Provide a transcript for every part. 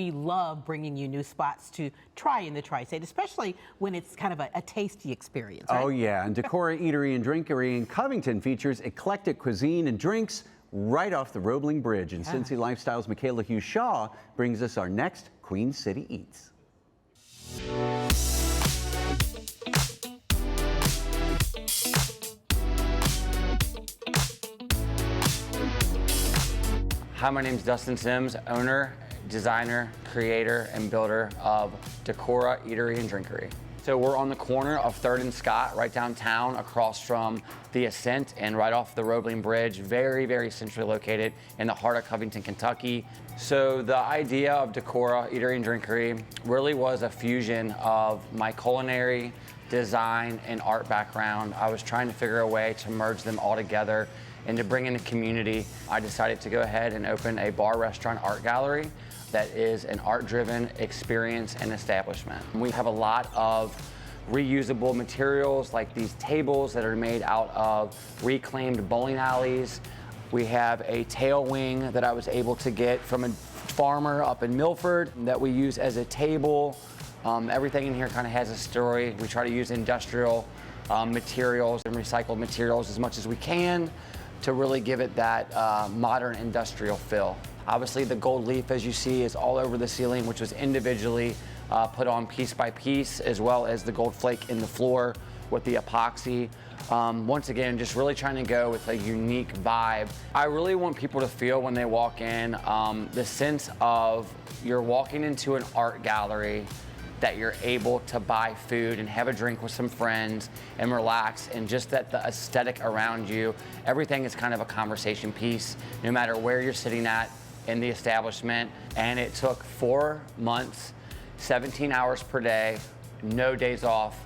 We love bringing you new spots to try in the Tri-State, especially when it's kind of a tasty experience, right? Oh yeah, and Decora Eatery and Drinkery in Covington features eclectic cuisine and drinks right off the Roebling Bridge. And CINCY Lifestyle's Mikhayla Hughes-Shaw brings us our next Queen City Eats. Hi, my name is Dustin Sims, owner, designer, creator, and builder of Decora Eatery and Drinkery. So we're on the corner of 3rd and Scott, right downtown, across from the Ascent and right off the Roebling Bridge, very, very centrally located in the heart of Covington, Kentucky. So the idea of Decora Eatery and Drinkery really was a fusion of my culinary, design, and art background. I was trying to figure a way to merge them all together and to bring in a community. I decided to go ahead and open a bar, restaurant, art gallery that is an art-driven experience and establishment. We have a lot of reusable materials like these tables that are made out of reclaimed bowling alleys. We have a tail wing that I was able to get from a farmer up in Milford that we use as a table. Everything in here kind of has a story. We try to use industrial materials and recycled materials as much as we can to really give it that modern industrial feel. Obviously the gold leaf, as you see, is all over the ceiling, which was individually put on piece by piece, as well as the gold flake in the floor with the epoxy. Once again, just really trying to go with a unique vibe. I really want people to feel when they walk in the sense of you're walking into an art gallery, that you're able to buy food and have a drink with some friends and relax, and just that the aesthetic around you, everything is kind of a conversation piece, no matter where you're sitting at in the establishment. And it took 4 months, 17 hours per day, no days off.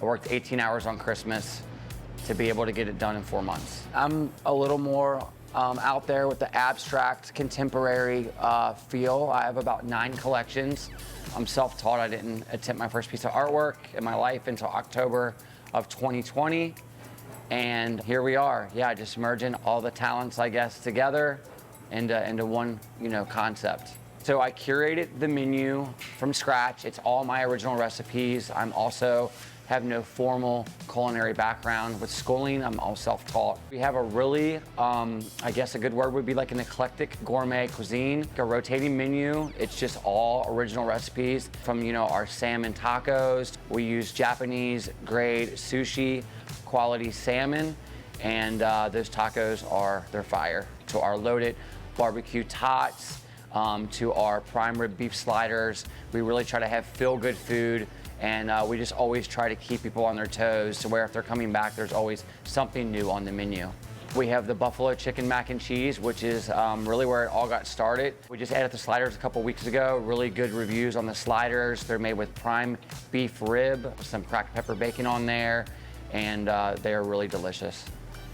I worked 18 hours on Christmas to be able to get it done in 4 months. I'm a little more out there with the abstract contemporary feel. I have about 9 collections. I'm self-taught. I didn't attempt my first piece of artwork in my life until October of 2020. And here we are. Yeah, just merging all the talents, I guess, together into one, concept. So I curated the menu from scratch. It's all my original recipes. I'm also have no formal culinary background with schooling. I'm all self-taught. We have a really, I guess a good word would be like an eclectic gourmet cuisine, a rotating menu. It's just all original recipes from, our salmon tacos. We use Japanese grade sushi quality salmon, and those tacos they're fire. To our loaded barbecue tots, to our prime rib beef sliders. We really try to have feel-good food, and we just always try to keep people on their toes, to where if they're coming back, there's always something new on the menu. We have the buffalo chicken mac and cheese, which is really where it all got started. We just added the sliders a couple weeks ago. Really good reviews on the sliders. They're made with prime beef rib, some cracked pepper bacon on there, and they're really delicious.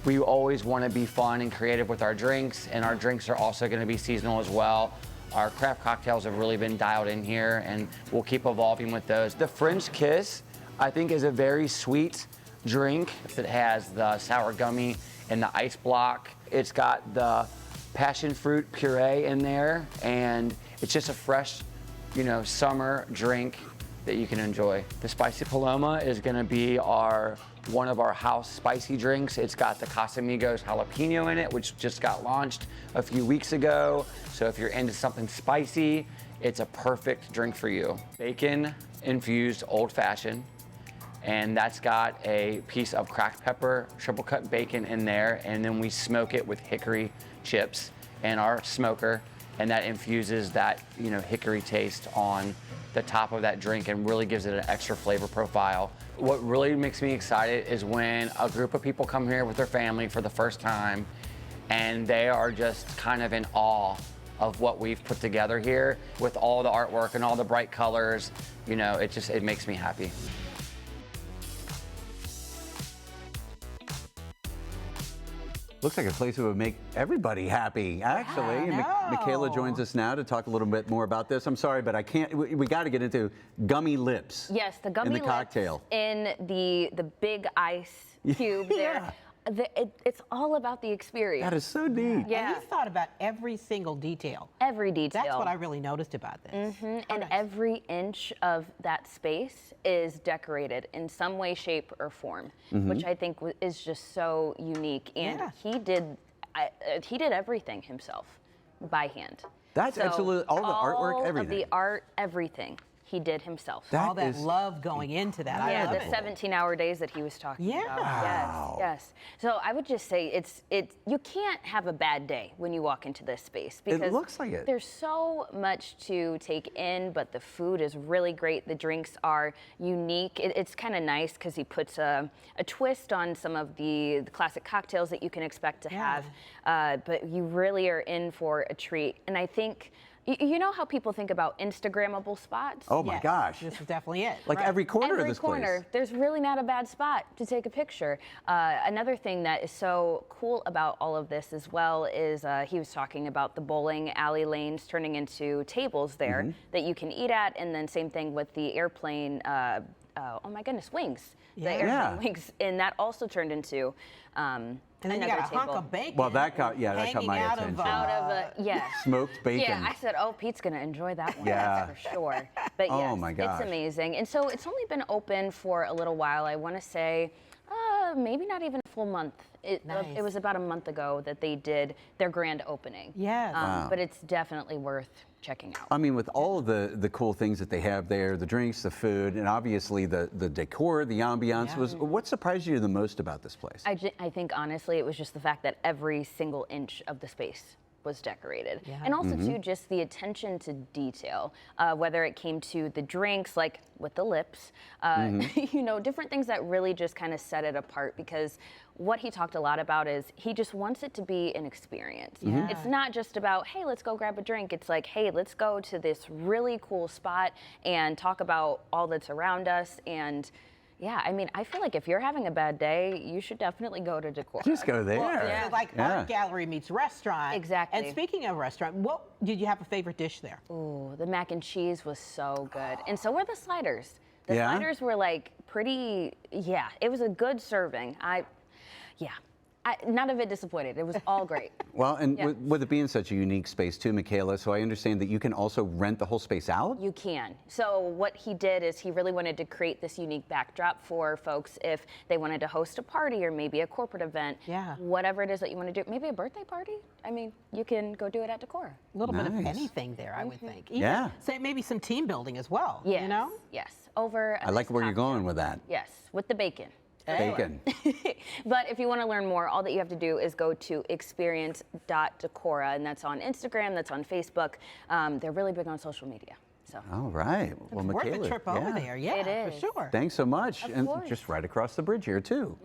We always want to be fun and creative with our drinks, and our drinks are also going to be seasonal as well. Our craft cocktails have really been dialed in here, and we'll keep evolving with those. The French Kiss, I think, is a very sweet drink that has the sour gummy and the ice block. It's got the passion fruit puree in there, and it's just a fresh, summer drink that you can enjoy. The Spicy Paloma is gonna be one of our house spicy drinks. It's got the Casamigos jalapeno in it, which just got launched a few weeks ago. So if you're into something spicy, it's a perfect drink for you. Bacon infused old fashioned, and that's got a piece of cracked pepper, triple cut bacon in there, and then we smoke it with hickory chips in our smoker, and that infuses that, hickory taste on the top of that drink and really gives it an extra flavor profile. What really makes me excited is when a group of people come here with their family for the first time, and they are just kind of in awe of what we've put together here with all the artwork and all the bright colors. It makes me happy. Looks like a place that would make everybody happy, actually. And Mikhayla joins us now to talk a little bit more about this. I'm sorry, but I can't. We got to get into gummy lips. Yes, the gummy in the lips cocktail. In the big ice cube there. it's all about the experience. That is so neat. Yeah. And you thought about every single detail. Every detail. That's what I really noticed about this. And every inch of that space is decorated in some way, shape, or form, which I think is just so unique. And he did everything himself by hand. That's absolutely all the artwork, everything. All of the art, everything. He did himself. All that love going into that. I love the it. 17-hour days that he was talking about. Wow. Yes. So I would just say you can't have a bad day when you walk into this space because It looks like it. There's so much to take in, but the food is really great. The drinks are unique. It's kind of nice because he puts a twist on some of the classic cocktails that you can expect to have, but you really are in for a treat. And I think, you know how people think about Instagrammable spots? Oh my gosh. This is definitely it. Like every corner of this Every corner, place. there's really not a bad spot to take a picture. Another thing that is so cool about all of this as well is he was talking about the bowling alley lanes turning into tables there that you can eat at, and then same thing with the airplane, oh my goodness, wings. The airplane wings, and that also turned into and then you got a table. hunk of bacon. Well, that caught my out attention. Out of a, yes. Smoked bacon. Yeah, I said, oh, Pete's going to enjoy that one, Yeah. that's for sure. But Oh, yes, my gosh. it's amazing. And so it's only been open for a little while. I want to say maybe not even a full month. It was about a month ago that they did their grand opening. Yes. But it's definitely worth checking out. I mean, with all of the cool things that they have there, the drinks, the food, and obviously the decor, the ambiance, what surprised you the most about this place? I think, honestly, it was just the fact that every single inch of the space was decorated. And also, too, just the attention to detail, whether it came to the drinks, like with the lips, you know, different things that really just kind of set it apart, because what he talked a lot about is he just wants it to be an experience. It's not just about, hey, let's go grab a drink. It's like, hey, let's go to this really cool spot and talk about all that's around us. And yeah, I mean, I feel like if you're having a bad day, you should definitely go to Decora. Just go there. Well, it's like art gallery meets restaurant. Exactly. And speaking of restaurant, what did you have a favorite dish there? Ooh, the mac and cheese was so good. And so were the sliders. The Yeah? sliders were like pretty, it was a good serving. None of it disappointed. It was all great. Well, and with it being such a unique space too, Mikhayla, so I understand that you can also rent the whole space out? You can. So what he did is he really wanted to create this unique backdrop for folks if they wanted to host a party or maybe a corporate event. Whatever it is that you want to do. Maybe a birthday party. I mean, you can go do it at Decora. A little bit of Nice. anything there, I would think. Even, say maybe some team building as well. Yes. You know? Yes. Over. I like where you're going with that. Yes, with the bacon. Bacon. But if you want to learn more, all that you have to do is go to experience.decora, and that's on Instagram, that's on Facebook. They're really big on social media. So. All right. Well, Worth Mikhayla, a trip over there, It is. for sure. Thanks so much. Of And course. just right across the bridge here too.